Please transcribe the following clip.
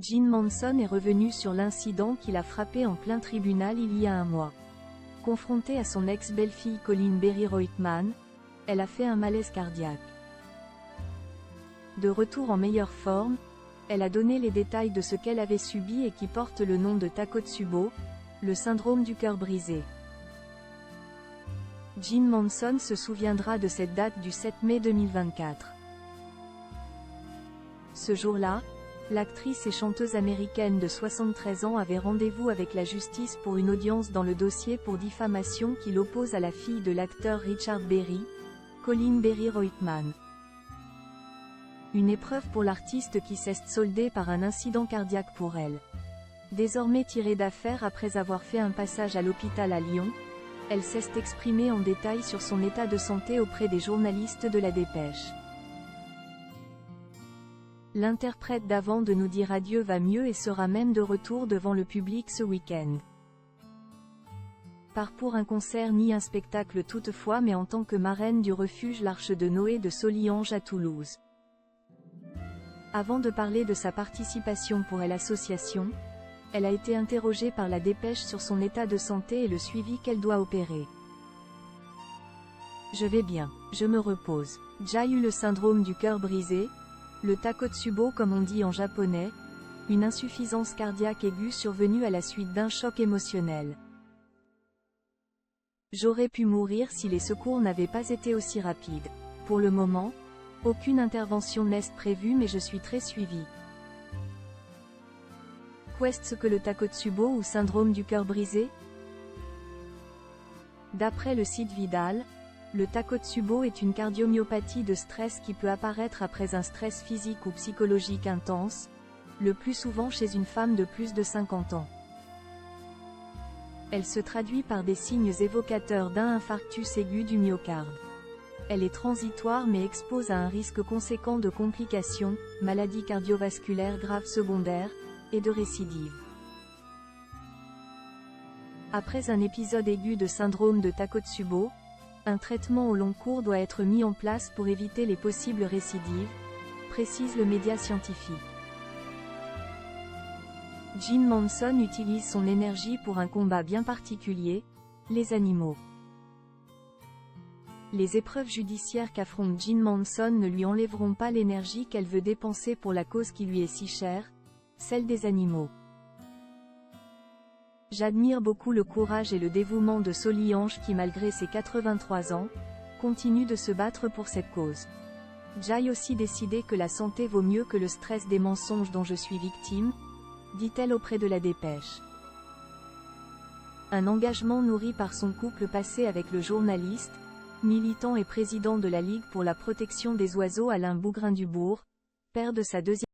Jean Manson est revenu sur l'incident qui l'a frappé en plein tribunal il y a un mois. Confrontée à son ex-belle-fille Colleen Berry Reutemann, elle a fait un malaise cardiaque. De retour en meilleure forme, elle a donné les détails de ce qu'elle avait subi et qui porte le nom de Takotsubo, le syndrome du cœur brisé. Jean Manson se souviendra de cette date du 7 mai 2024. Ce jour-là, l'actrice et chanteuse américaine de 73 ans avait rendez-vous avec la justice pour une audience dans le dossier pour diffamation qui l'oppose à la fille de l'acteur Richard Berry, Colleen Berry Reutemann. Une épreuve pour l'artiste qui s'est soldée par un incident cardiaque pour elle. Désormais tirée d'affaire après avoir fait un passage à l'hôpital à Lyon, elle s'est exprimée en détail sur son état de santé auprès des journalistes de La Dépêche. L'interprète d'Avant de nous dire adieu va mieux et sera même de retour devant le public ce week-end. Pas pour un concert ni un spectacle toutefois mais en tant que marraine du refuge l'Arche de Noé de Soliange à Toulouse. Avant de parler de sa participation pour l'association, elle a été interrogée par La Dépêche sur son état de santé et le suivi qu'elle doit opérer. Je vais bien, je me repose. J'ai eu le syndrome du cœur brisé, le Takotsubo comme on dit en japonais, une insuffisance cardiaque aiguë survenue à la suite d'un choc émotionnel. J'aurais pu mourir si les secours n'avaient pas été aussi rapides. Pour le moment, aucune intervention n'est prévue mais je suis très suivie. Qu'est-ce que le Takotsubo ou syndrome du cœur brisé? D'après le site Vidal, le Takotsubo est une cardiomyopathie de stress qui peut apparaître après un stress physique ou psychologique intense, le plus souvent chez une femme de plus de 50 ans. Elle se traduit par des signes évocateurs d'un infarctus aigu du myocarde. Elle est transitoire mais expose à un risque conséquent de complications, maladies cardiovasculaires graves secondaires, et de récidive. Après un épisode aigu de syndrome de Takotsubo, un traitement au long cours doit être mis en place pour éviter les possibles récidives, précise le média scientifique. Jean Manson utilise son énergie pour un combat bien particulier, les animaux. Les épreuves judiciaires qu'affronte Jean Manson ne lui enlèveront pas l'énergie qu'elle veut dépenser pour la cause qui lui est si chère, celle des animaux. J'admire beaucoup le courage et le dévouement de Soliange qui malgré ses 83 ans, continue de se battre pour cette cause. J'ai aussi décidé que la santé vaut mieux que le stress des mensonges dont je suis victime, dit-elle auprès de La Dépêche. Un engagement nourri par son couple passé avec le journaliste, militant et président de la Ligue pour la protection des oiseaux Alain Bougrain-Dubourg, père de sa deuxième